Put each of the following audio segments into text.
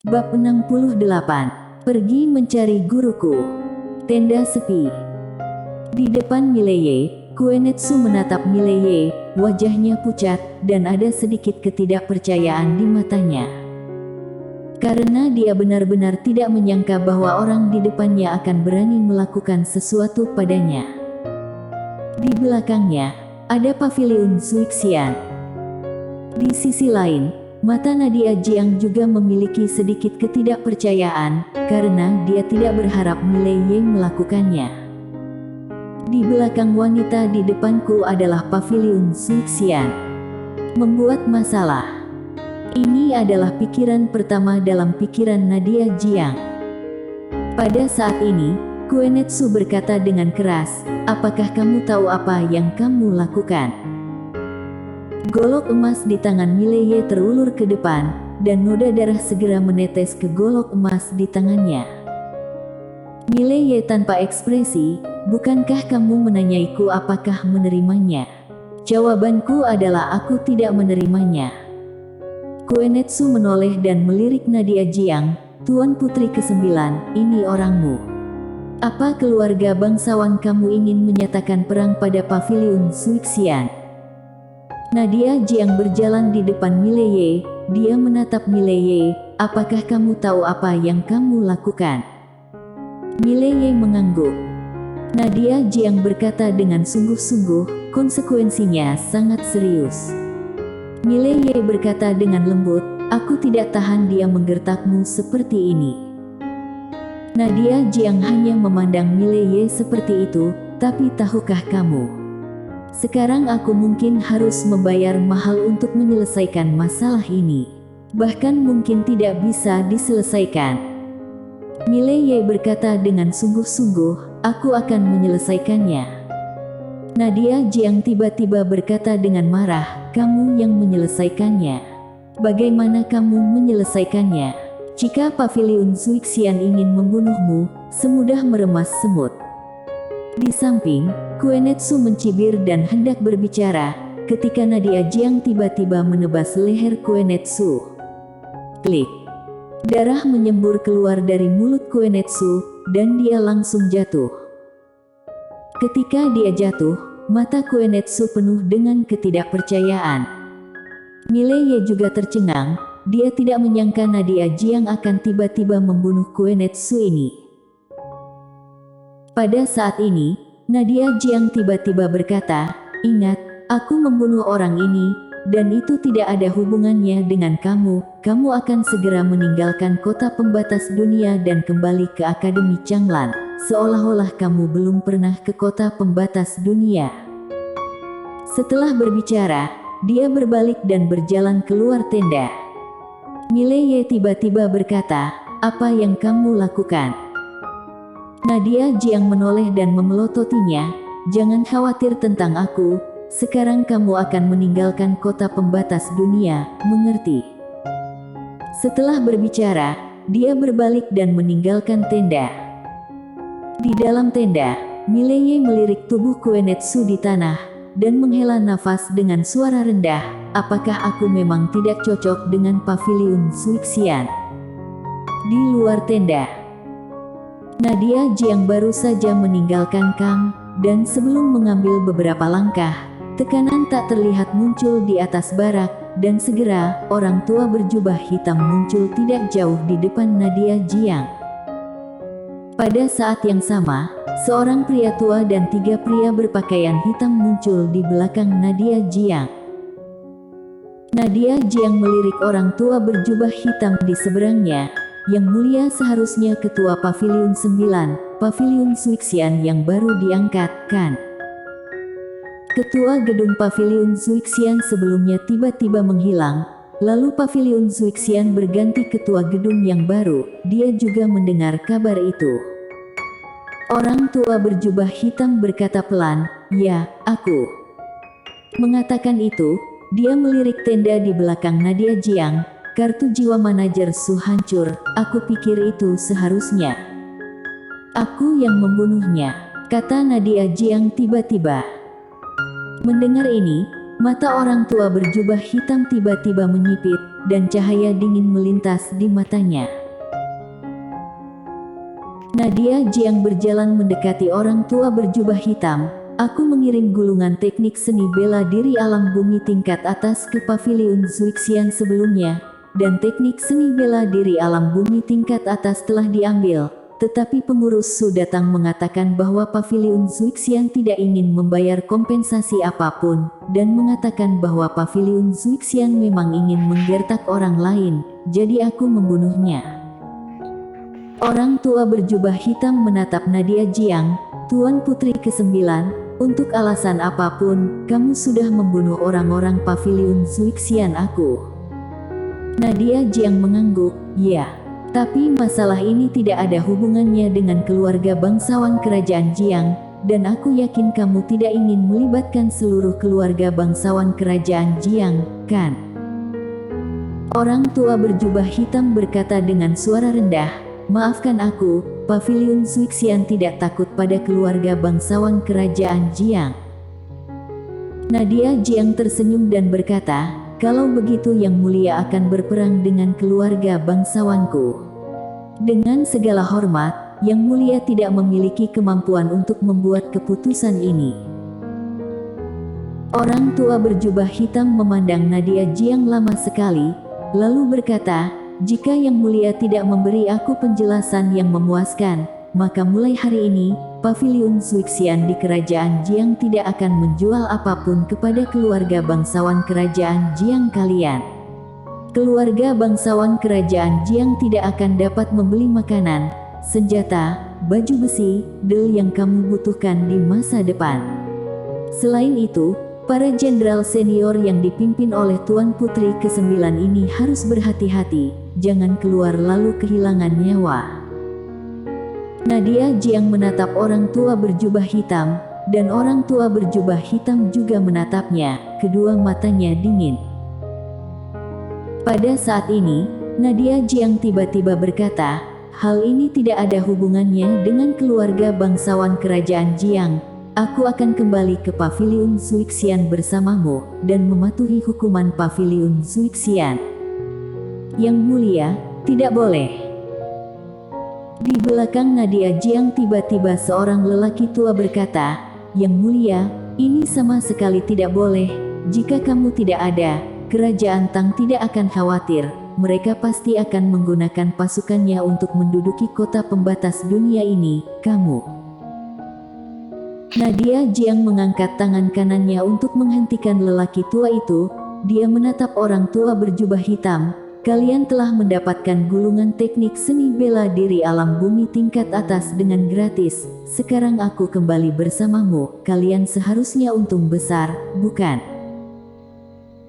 Bab 68. Pergi mencari guruku. Tenda sepi. Di depan Mileye, Koenetsu menatap Mileye, wajahnya pucat, dan ada sedikit ketidakpercayaan di matanya. Karena dia benar-benar tidak menyangka bahwa orang di depannya akan berani melakukan sesuatu padanya. Di belakangnya, ada paviliun Suixian. Di sisi lain, mata Nadia Jiang juga memiliki sedikit ketidakpercayaan, karena dia tidak berharap Mileye melakukannya. Di belakang wanita di depanku adalah paviliun Suixian. Membuat masalah. Ini adalah pikiran pertama dalam pikiran Nadia Jiang. Pada saat ini, Koenetsu berkata dengan keras, "Apakah kamu tahu apa yang kamu lakukan?" Golok emas di tangan Mileye terulur ke depan, dan noda darah segera menetes ke golok emas di tangannya. Mileye tanpa ekspresi, "Bukankah kamu menanyaiku apakah menerimanya?" Jawabanku adalah aku tidak menerimanya. Koenetsu menoleh dan melirik Nadia Jiang, "Tuan Putri ke-9, ini orangmu. Apa keluarga bangsawan kamu ingin menyatakan perang pada paviliun Suixian?" Nadia Jiang berjalan di depan Mileye, dia menatap Mileye, "Apakah kamu tahu apa yang kamu lakukan?" Mileye mengangguk. Nadia Jiang berkata dengan sungguh-sungguh, "Konsekuensinya sangat serius." Mileye berkata dengan lembut, "Aku tidak tahan dia menggertakmu seperti ini." Nadia Jiang hanya memandang Mileye seperti itu, "Tapi tahukah kamu? Sekarang aku mungkin harus membayar mahal untuk menyelesaikan masalah ini. Bahkan mungkin tidak bisa diselesaikan." Mileye berkata dengan sungguh-sungguh, "Aku akan menyelesaikannya." Nadia Jiang tiba-tiba berkata dengan marah, "Kamu yang menyelesaikannya. Bagaimana kamu menyelesaikannya? Jika paviliun Suixian ingin membunuhmu, semudah meremas semut." Di samping, Koenetsu mencibir dan hendak berbicara, ketika Nadia Jiang tiba-tiba menebas leher Koenetsu. Klik. Darah menyembur keluar dari mulut Koenetsu, dan dia langsung jatuh. Ketika dia jatuh, mata Koenetsu penuh dengan ketidakpercayaan. Mileye juga tercengang, dia tidak menyangka Nadia Jiang akan tiba-tiba membunuh Koenetsu ini. Pada saat ini, Nadia Jiang tiba-tiba berkata, "Ingat, aku membunuh orang ini, dan itu tidak ada hubungannya dengan kamu. Kamu akan segera meninggalkan kota pembatas dunia dan kembali ke Akademi Changlan, seolah-olah kamu belum pernah ke kota pembatas dunia." Setelah berbicara, dia berbalik dan berjalan keluar tenda. Mileye tiba-tiba berkata, "Apa yang kamu lakukan?" Nadia Jiang menoleh dan memelototinya, "Jangan khawatir tentang aku, sekarang kamu akan meninggalkan kota pembatas dunia, mengerti?" Setelah berbicara, dia berbalik dan meninggalkan tenda. Di dalam tenda, Mileye melirik tubuh Koenetsu di tanah, dan menghela nafas dengan suara rendah, "Apakah aku memang tidak cocok dengan paviliun Suixian?" Di luar tenda, Nadia Jiang baru saja meninggalkan Kang, dan sebelum mengambil beberapa langkah, tekanan tak terlihat muncul di atas barak, dan segera, orang tua berjubah hitam muncul tidak jauh di depan Nadia Jiang. Pada saat yang sama, seorang pria tua dan 3 pria berpakaian hitam muncul di belakang Nadia Jiang. Nadia Jiang melirik orang tua berjubah hitam di seberangnya, "Yang mulia, seharusnya ketua paviliun 9, paviliun Suixian yang baru diangkat, kan?" Ketua gedung paviliun Suixian sebelumnya tiba-tiba menghilang, lalu paviliun Suixian berganti ketua gedung yang baru, dia juga mendengar kabar itu. Orang tua berjubah hitam berkata pelan, "Ya, aku." Mengatakan itu, dia melirik tenda di belakang Nadia Jiang. "Kartu jiwa manajer Su hancur, aku pikir itu seharusnya aku yang membunuhnya," kata Nadia Jiang tiba-tiba. Mendengar ini, mata orang tua berjubah hitam tiba-tiba menyipit, dan cahaya dingin melintas di matanya. Nadia Jiang berjalan mendekati orang tua berjubah hitam. Aku mengirim gulungan teknik seni bela diri alam bumi tingkat atas ke paviliun Zuixian sebelumnya, dan teknik seni bela diri alam bumi tingkat atas telah diambil. Tetapi pengurus Su datang mengatakan bahwa paviliun Zuixian tidak ingin membayar kompensasi apapun, dan mengatakan bahwa paviliun Zuixian memang ingin menggertak orang lain, jadi aku membunuhnya. Orang tua berjubah hitam menatap Nadia Jiang, Tuan Putri ke-9, untuk alasan apapun, kamu sudah membunuh orang-orang paviliun Zuixian aku. Nadia Jiang mengangguk, ya. Tapi masalah ini tidak ada hubungannya dengan keluarga bangsawan kerajaan Jiang, dan aku yakin kamu tidak ingin melibatkan seluruh keluarga bangsawan kerajaan Jiang, kan? Orang tua berjubah hitam berkata dengan suara rendah, maafkan aku, paviliun Zuixian tidak takut pada keluarga bangsawan kerajaan Jiang. Nadia Jiang tersenyum dan berkata, kalau begitu Yang Mulia akan berperang dengan keluarga bangsawanku. Dengan segala hormat, Yang Mulia tidak memiliki kemampuan untuk membuat keputusan ini. Orang tua berjubah hitam memandang Nadia Jiang lama sekali, lalu berkata, jika Yang Mulia tidak memberi aku penjelasan yang memuaskan, maka mulai hari ini, paviliun Zuixian di kerajaan Jiang tidak akan menjual apapun kepada keluarga bangsawan kerajaan Jiang kalian. Keluarga bangsawan kerajaan Jiang tidak akan dapat membeli makanan, senjata, baju besi, del yang kamu butuhkan di masa depan. Selain itu, para jenderal senior yang dipimpin oleh Tuan Putri ke-9 ini harus berhati-hati, jangan keluar lalu kehilangan nyawa. Nadia Jiang menatap orang tua berjubah hitam, dan orang tua berjubah hitam juga menatapnya, kedua matanya dingin. Pada saat ini, Nadia Jiang tiba-tiba berkata, hal ini tidak ada hubungannya dengan keluarga bangsawan kerajaan Jiang. Aku akan kembali ke paviliun Zuixian bersamamu, dan mematuhi hukuman paviliun Zuixian. Yang Mulia, tidak boleh. Di belakang Nadia Jiang tiba-tiba seorang lelaki tua berkata, Yang Mulia, ini sama sekali tidak boleh. Jika kamu tidak ada, kerajaan Tang tidak akan khawatir. Mereka pasti akan menggunakan pasukannya untuk menduduki kota pembatas dunia ini, kamu. Nadia Jiang mengangkat tangan kanannya untuk menghentikan lelaki tua itu. Dia menatap orang tua berjubah hitam. Kalian telah mendapatkan gulungan teknik seni bela diri alam bumi tingkat atas dengan gratis. Sekarang aku kembali bersamamu. Kalian seharusnya untung besar, bukan?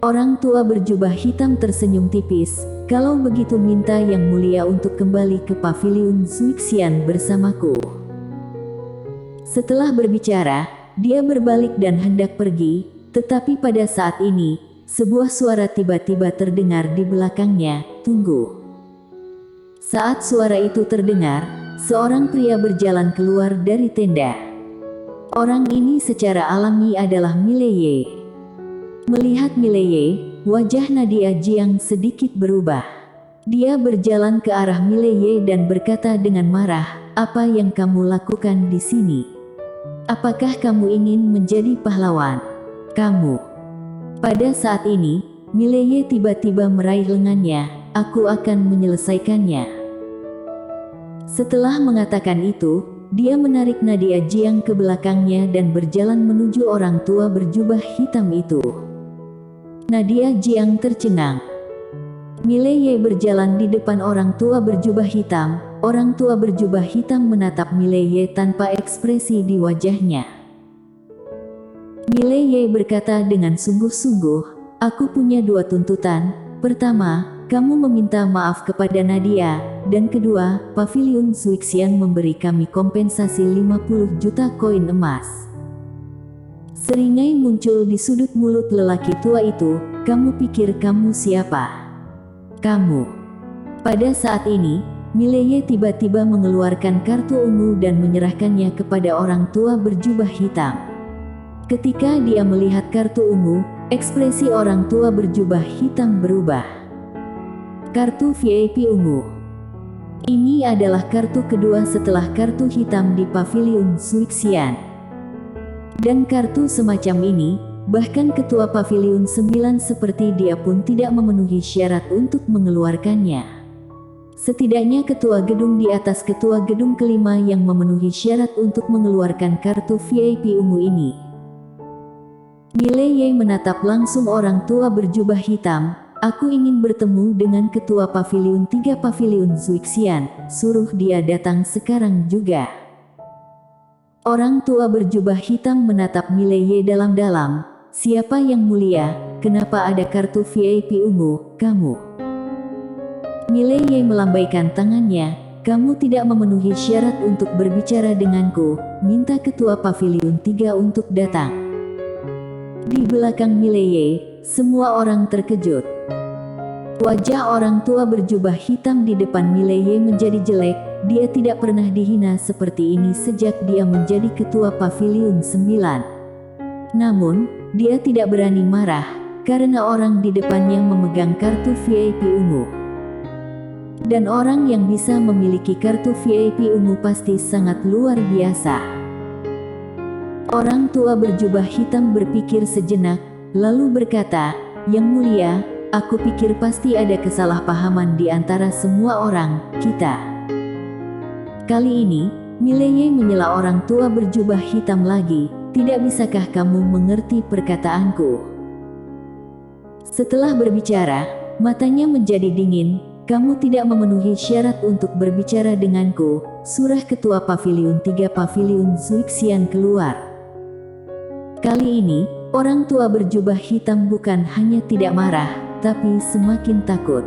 Orang tua berjubah hitam tersenyum tipis. Kalau begitu minta Yang Mulia untuk kembali ke paviliun Zuixian bersamaku. Setelah berbicara, dia berbalik dan hendak pergi, tetapi pada saat ini, sebuah suara tiba-tiba terdengar di belakangnya, tunggu. Saat suara itu terdengar, seorang pria berjalan keluar dari tenda. Orang ini secara alami adalah Mileye. Melihat Mileye, wajah Nadia Jiang sedikit berubah. Dia berjalan ke arah Mileye dan berkata dengan marah, apa yang kamu lakukan di sini? Apakah kamu ingin menjadi pahlawan? Kamu. Pada saat ini, Mileye tiba-tiba meraih lengannya, aku akan menyelesaikannya. Setelah mengatakan itu, dia menarik Nadia Jiang ke belakangnya dan berjalan menuju orang tua berjubah hitam itu. Nadia Jiang tercengang. Mileye berjalan di depan orang tua berjubah hitam. Orang tua berjubah hitam menatap Mileye tanpa ekspresi di wajahnya. Mileye berkata dengan sungguh-sungguh, aku punya dua tuntutan. Pertama, kamu meminta maaf kepada Nadia, dan kedua, paviliun Zuixian memberi kami kompensasi 50 juta koin emas. Seringai muncul di sudut mulut lelaki tua itu, kamu pikir kamu siapa? Kamu. Pada saat ini, Mileye tiba-tiba mengeluarkan kartu ungu dan menyerahkannya kepada orang tua berjubah hitam. Ketika dia melihat kartu ungu, ekspresi orang tua berjubah hitam berubah. Kartu VIP ungu. Ini adalah kartu kedua setelah kartu hitam di Paviliun Suixian. Dan kartu semacam ini, bahkan ketua Paviliun 9 seperti dia pun tidak memenuhi syarat untuk mengeluarkannya. Setidaknya ketua gedung di atas ketua gedung kelima yang memenuhi syarat untuk mengeluarkan kartu VIP ungu ini. Mileye menatap langsung orang tua berjubah hitam. Aku ingin bertemu dengan ketua Paviliun 3 Paviliun Suixian, suruh dia datang sekarang juga. Orang tua berjubah hitam menatap Mileye dalam-dalam. Siapa yang mulia, kenapa ada kartu VIP ungu, kamu? Mileye melambaikan tangannya, kamu tidak memenuhi syarat untuk berbicara denganku, minta ketua Paviliun 3 untuk datang. Di belakang Mileye, semua orang terkejut. Wajah orang tua berjubah hitam di depan Mileye menjadi jelek, dia tidak pernah dihina seperti ini sejak dia menjadi ketua Paviliun 9. Namun, dia tidak berani marah, karena orang di depannya memegang kartu VIP ungu. Dan orang yang bisa memiliki kartu VIP ungu pasti sangat luar biasa. Orang tua berjubah hitam berpikir sejenak, lalu berkata, "Yang mulia, aku pikir pasti ada kesalahpahaman di antara semua orang, kita." Kali ini, Mileye menyela orang tua berjubah hitam lagi, "Tidak bisakah kamu mengerti perkataanku?" Setelah berbicara, matanya menjadi dingin. Kamu tidak memenuhi syarat untuk berbicara denganku, surah ketua Paviliun 3 Paviliun Suixian keluar. Kali ini, orang tua berjubah hitam bukan hanya tidak marah, tapi semakin takut.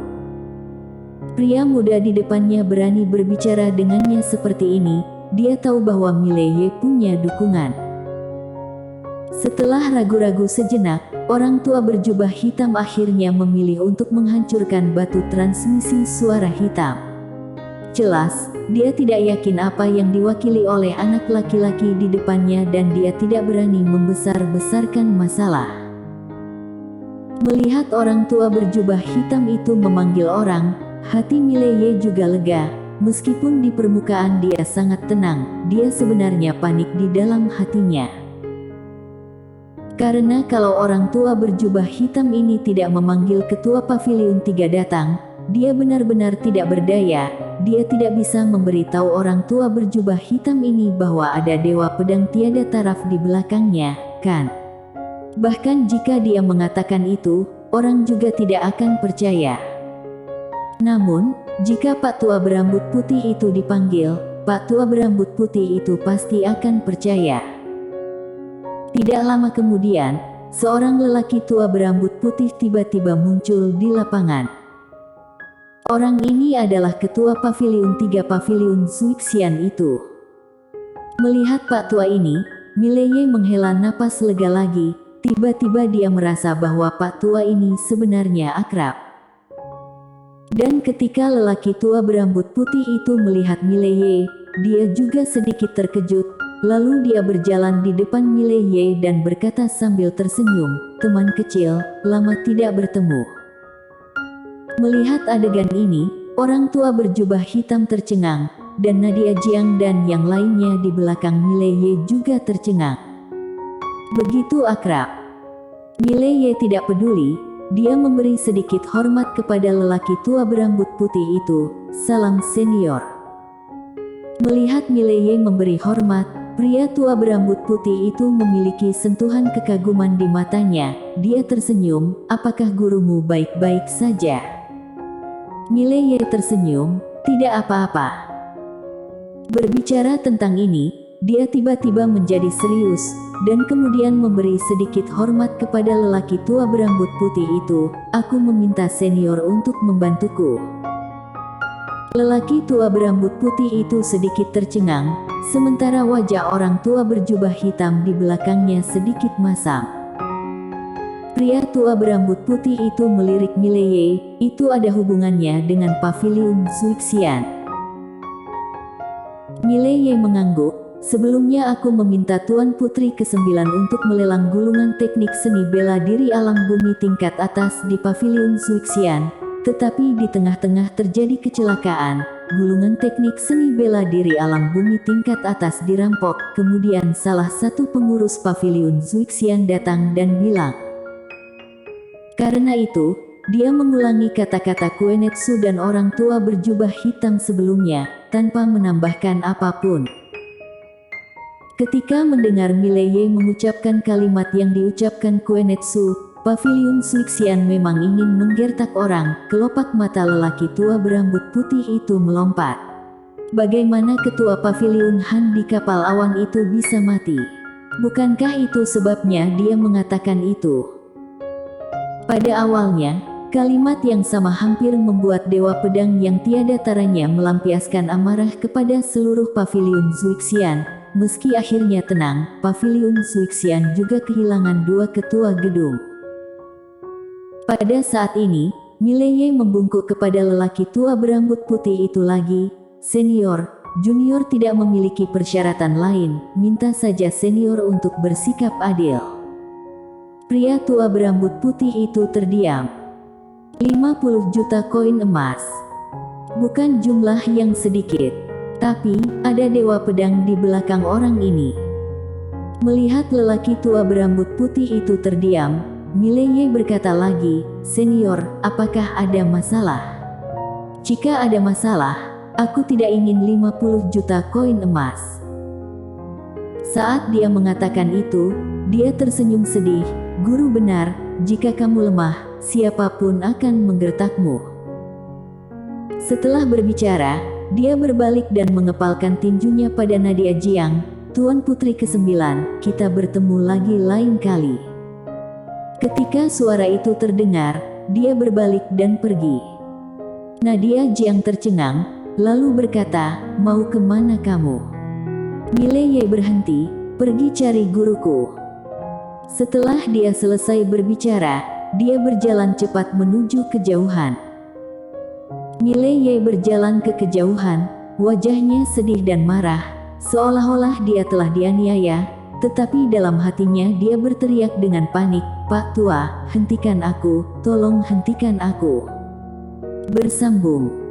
Pria muda di depannya berani berbicara dengannya seperti ini, dia tahu bahwa Mileye punya dukungan. Setelah ragu-ragu sejenak, orang tua berjubah hitam akhirnya memilih untuk menghancurkan batu transmisi suara hitam. Jelas, dia tidak yakin apa yang diwakili oleh anak laki-laki di depannya dan dia tidak berani membesar-besarkan masalah. Melihat orang tua berjubah hitam itu memanggil orang, hati Mileye juga lega. Meskipun di permukaan dia sangat tenang, dia sebenarnya panik di dalam hatinya. Karena kalau orang tua berjubah hitam ini tidak memanggil ketua Paviliun 3 datang, dia benar-benar tidak berdaya, dia tidak bisa memberitahu orang tua berjubah hitam ini bahwa ada dewa pedang tiada taraf di belakangnya, kan? Bahkan jika dia mengatakan itu, orang juga tidak akan percaya. Namun, jika Pak Tua berambut putih itu dipanggil, Pak Tua berambut putih itu pasti akan percaya. Tidak lama kemudian, seorang lelaki tua berambut putih tiba-tiba muncul di lapangan. Orang ini adalah ketua Paviliun 3 Paviliun Suixian itu. Melihat Pak Tua ini, Mileye menghela napas lega lagi, tiba-tiba dia merasa bahwa Pak Tua ini sebenarnya akrab. Dan ketika lelaki tua berambut putih itu melihat Mileye, dia juga sedikit terkejut. Lalu dia berjalan di depan Mileye dan berkata sambil tersenyum, "Teman kecil, lama tidak bertemu." Melihat adegan ini, orang tua berjubah hitam tercengang, dan Nadia Jiang dan yang lainnya di belakang Mileye juga tercengang. Begitu akrab. Mileye tidak peduli, dia memberi sedikit hormat kepada lelaki tua berambut putih itu, "Salam senior." Melihat Mileye memberi hormat, pria tua berambut putih itu memiliki sentuhan kekaguman di matanya. Dia tersenyum, "Apakah gurumu baik-baik saja?" Mileye tersenyum, "Tidak apa-apa." Berbicara tentang ini, dia tiba-tiba menjadi serius, dan kemudian memberi sedikit hormat kepada lelaki tua berambut putih itu. "Aku meminta senior untuk membantuku." Lelaki tua berambut putih itu sedikit tercengang, sementara wajah orang tua berjubah hitam di belakangnya sedikit masam. Pria tua berambut putih itu melirik Mileye, "Itu ada hubungannya dengan Paviliun Suixian." Mileye mengangguk, "Sebelumnya aku meminta Tuan Putri ke-9 untuk melelang gulungan teknik seni bela diri alam bumi tingkat atas di Paviliun Suixian, Tetapi di tengah-tengah terjadi kecelakaan, gulungan teknik seni bela diri alam bumi tingkat atas dirampok. Kemudian salah satu pengurus paviliun Zuixian datang dan bilang, karena itu, dia mengulangi kata-kata Kuenetsu dan orang tua berjubah hitam sebelumnya, tanpa menambahkan apapun. Ketika mendengar Mileye mengucapkan kalimat yang diucapkan Kuenetsu, paviliun Zuixian memang ingin menggertak orang. Kelopak mata lelaki tua berambut putih itu melompat. Bagaimana ketua paviliun Han di kapal awan itu bisa mati? Bukankah itu sebabnya dia mengatakan itu? Pada awalnya, kalimat yang sama hampir membuat Dewa Pedang yang tiada taranya melampiaskan amarah kepada seluruh paviliun Zuixian. Meski akhirnya tenang, paviliun Zuixian juga kehilangan dua ketua gedung. Pada saat ini, Mileye membungkuk kepada lelaki tua berambut putih itu lagi. Senior, junior tidak memiliki persyaratan lain, minta saja senior untuk bersikap adil. Pria tua berambut putih itu terdiam. 50 juta koin emas. Bukan jumlah yang sedikit. Tapi, ada Dewa Pedang di belakang orang ini. Melihat lelaki tua berambut putih itu terdiam, Mileye berkata lagi, senior, apakah ada masalah? Jika ada masalah, aku tidak ingin 50 juta koin emas. Saat dia mengatakan itu, dia tersenyum sedih. Guru benar, jika kamu lemah, siapapun akan menggertakmu. Setelah berbicara, dia berbalik dan mengepalkan tinjunya pada Nadia Jiang. Tuan Putri ke-9, kita bertemu lagi lain kali. Ketika suara itu terdengar, dia berbalik dan pergi. Nadia Jiang tercengang, lalu berkata, mau kemana kamu? Mileye berhenti, pergi cari guruku. Setelah dia selesai berbicara, dia berjalan cepat menuju kejauhan. Mileye berjalan ke kejauhan, wajahnya sedih dan marah, seolah-olah dia telah dianiaya, tetapi dalam hatinya dia berteriak dengan panik, Pak Tua, hentikan aku, tolong hentikan aku. Bersambung.